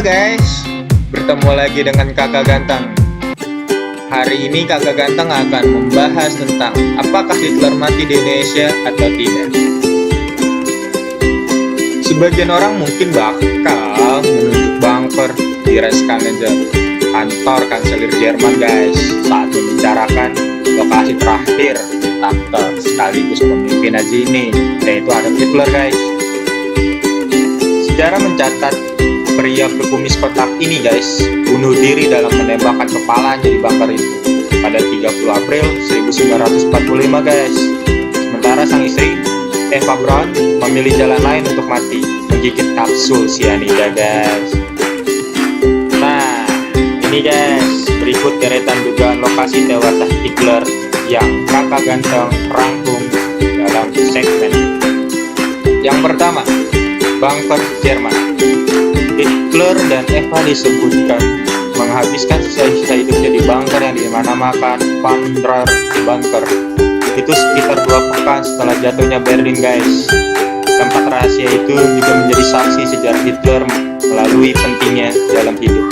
guys, bertemu lagi dengan Kakak Ganteng. Hari ini Kakak Ganteng akan membahas tentang apakah Hitler mati di Indonesia atau tidak. Sebagian orang mungkin bakal menunjuk bunker di Reichskanzler, kantor kanselir Jerman guys, saat membicarakan lokasi terakhir diktator sekaligus pemimpin Nazi ini, yaitu Adolf Hitler guys. Sejarah mencatat pria berkumis kotak ini guys bunuh diri dalam menembakkan kepalanya di bunker itu pada 30 April 1945 guys. Sementara sang istri Eva Braun memilih jalan lain untuk mati, menggigit kapsul sianida guys. Nah, ini guys berikut deretan dugaan lokasi tewasnya Hitler yang Kakak Ganteng rangkum dalam segmen. Yang pertama, bunker Jerman. Hitler dan Eva disebutkan menghabiskan sisa-sisa hidupnya di bunker yang dinamakan Van der Bunker. Itu sekitar 2 pekan setelah jatuhnya Berlin guys. Tempat rahasia itu juga menjadi saksi sejarah Hitler melalui pentingnya dalam hidup.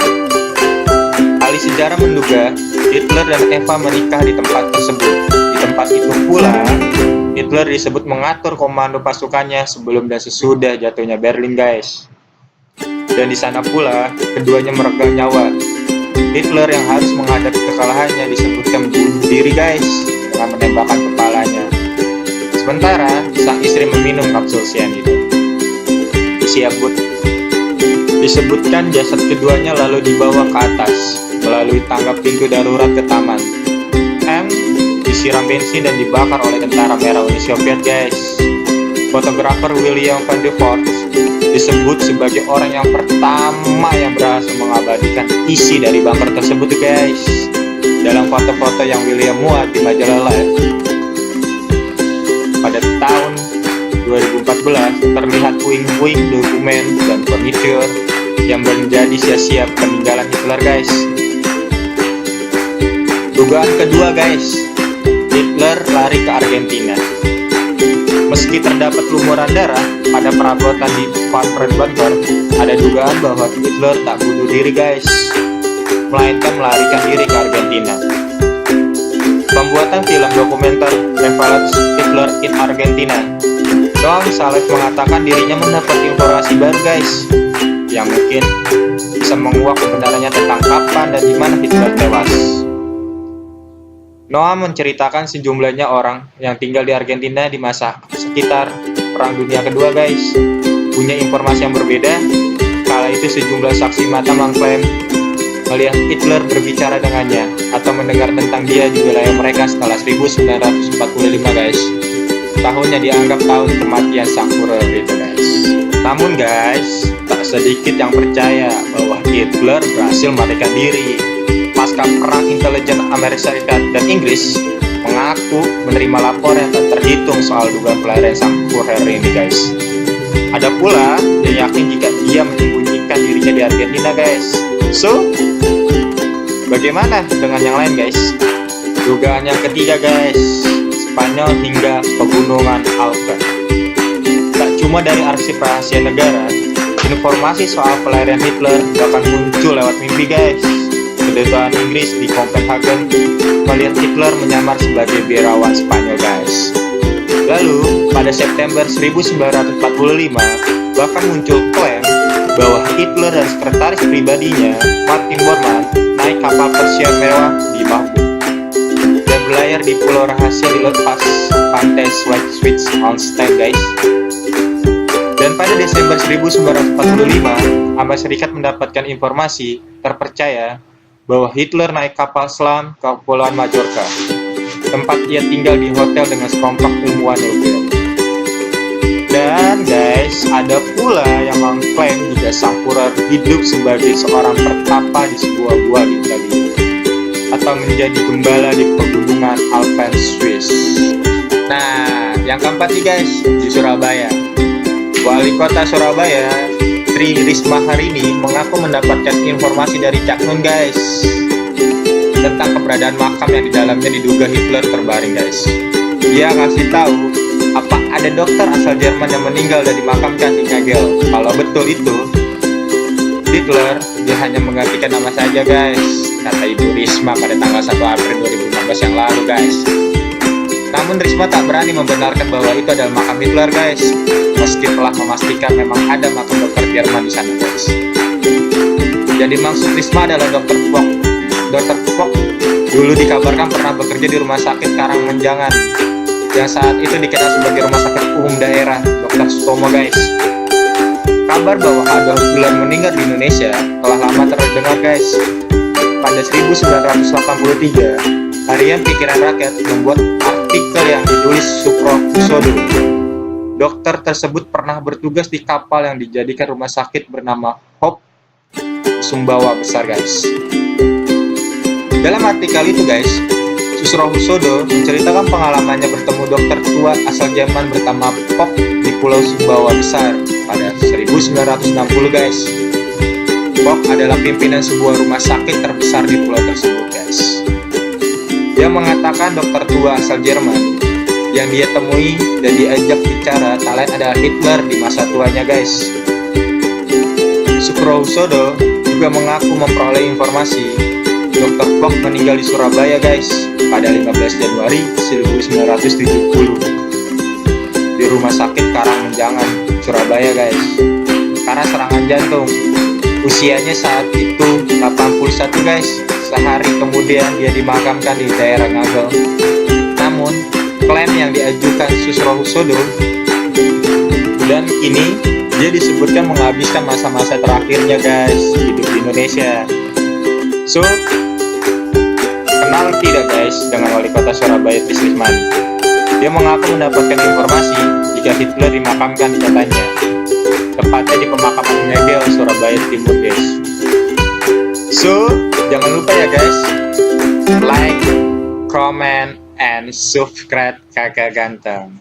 Ahli sejarah menduga Hitler dan Eva menikah di tempat tersebut. Di tempat itu pula Hitler disebut mengatur komando pasukannya sebelum dan sesudah jatuhnya Berlin guys. Dan di sana pula keduanya meregang nyawa. Hitler yang harus menghadapi kekalahannya disebutkan bunuh diri guys dengan menembakkan kepalanya. Sementara sang istri meminum kapsul sianida. Disebutkan jasad keduanya lalu dibawa ke atas melalui tangga pintu darurat ke taman. M disiram bensin dan dibakar oleh tentara merah Uni Soviet guys. Fotografer William van der Voort disebut sebagai orang yang pertama yang berhasil mengabadikan isi dari bunker tersebut guys. Dalam foto-foto yang William muat di majalah Life pada tahun 2014 terlihat puing-puing dokumen dan furniture yang menjadi sia-sia peninggalan Hitler guys. Dugaan kedua guys, Hitler lari ke Argentina. Meski terdapat lumuran darah pada perabotan di Van der Bunker, ada dugaan bahwa Hitler tak bunuh diri guys, melainkan melarikan diri ke Argentina. Pembuatan film dokumenter Revelation Hitler in Argentina, Noam Saleh mengatakan dirinya mendapat informasi baru guys, yang mungkin bisa menguak kebenarannya tentang kapan dan di mana Hitler tewas. Noam menceritakan sejumlahnya orang yang tinggal di Argentina di masa sekitar Perang Dunia Kedua guys punya informasi yang berbeda. Kala itu sejumlah saksi mata mengklaim melihat Hitler berbicara dengannya atau mendengar tentang dia di wilayah mereka setelah 1945 guys. Tahunnya dianggap tahun kematian sang Führer itu guys. Namun guys, tak sedikit yang percaya bahwa Hitler berhasil melarikan diri. Pasca perang intelijen Amerika Serikat dan Inggris mengaku menerima laporan yang tak terhitung soal dugaan pelarian sang Führer ini guys. Ada pula yang yakin jika dia menyembunyikan dirinya di Argentina guys. So, bagaimana dengan yang lain guys? Dugaan yang ketiga guys, Spanyol hingga pegunungan Alpen. Tak cuma dari arsip rahasia negara, informasi soal pelarian Hitler bahkan muncul lewat mimpi guys. Kedutaan Inggris di Copenhagen melihat Hitler menyamar sebagai biarawan Spanyol guys. Lalu pada September 1945 bahkan muncul klaim bahwa Hitler dan sekretaris pribadinya Martin Bormann naik kapal Persia mewah di Mahmud dan berlayar di pulau rahasia di lepas pantai Schleswig-Holstein guys. Dan pada Desember 1945 Amerika Serikat mendapatkan informasi terpercaya bahwa Hitler naik kapal selam ke Kepulauan Majorca, tempat ia tinggal di hotel dengan sekelompok ilmuwan nuklir. Dan guys, ada pula yang mengklaim jika sang Führer hidup sebagai seorang pertapa di sebuah gua di Italia atau menjadi gembala di pegunungan Alpen Swiss. Nah, yang keempat nih guys, di Surabaya. Wali Kota Surabaya Tri Risma hari ini mengaku mendapatkan informasi dari Cak Nun guys tentang keberadaan makam yang di dalamnya diduga Hitler terbaring guys. Dia ngasih tahu apa ada dokter asal Jerman yang meninggal dan dimakamkan di Kagel. Kalau betul itu, Hitler, dia hanya menggantikan nama saja guys, kata Ibu Risma pada tanggal 1 April 2016 yang lalu guys. Namun Risma tak berani membenarkan bahwa itu adalah makam Hitler guys, meski telah memastikan memang ada makam dokter Jerman di sana guys. Jadi maksud Risma adalah Dr. Kwok. Dr. Kwok dulu dikabarkan pernah bekerja di Rumah Sakit Karangmenjangan, yang saat itu dikenal sebagai Rumah Sakit Umum Daerah Dr. Sutomo guys. Kabar bahwa Adolf Hitler meninggal di Indonesia telah lama terdengar guys. Pada 1983, Harian Pikiran Rakyat membuat artikel yang ditulis Sukro Husodo. Dokter tersebut pernah bertugas di kapal yang dijadikan rumah sakit bernama Hope Sumbawa Besar guys. Dalam artikel itu guys, Susro Husodo menceritakan pengalamannya bertemu dokter tua asal Jerman bernama Pok di Pulau Sumbawa Besar pada 1960 guys. Pok adalah pimpinan sebuah rumah sakit terbesar di pulau tersebut guys. Dia mengatakan dokter tua asal Jerman yang dia temui dan diajak bicara tak lain adalah Hitler di masa tuanya guys. Sukro Husodo juga mengaku memperoleh informasi Dr. Kwok meninggal di Surabaya guys pada 15 Januari 1970 di Rumah Sakit Karangmenjangan, Surabaya guys, karena serangan jantung. Usianya saat itu 81 guys. Sehari kemudian dia dimakamkan di daerah Ngagel. Namun klaim yang diajukan Susro Husodo, dan kini dia disebutkan menghabiskan masa-masa terakhirnya guys hidup di Indonesia. So, kenal tidak guys dengan wali kota Surabaya Trislisman? Dia mengaku mendapatkan informasi jika Hitler dimakamkan di kotanya, tepatnya di pemakaman Ngagel, Surabaya Timur guys. So, jangan lupa ya guys, like, comment, and subscribe Kakak Ganteng.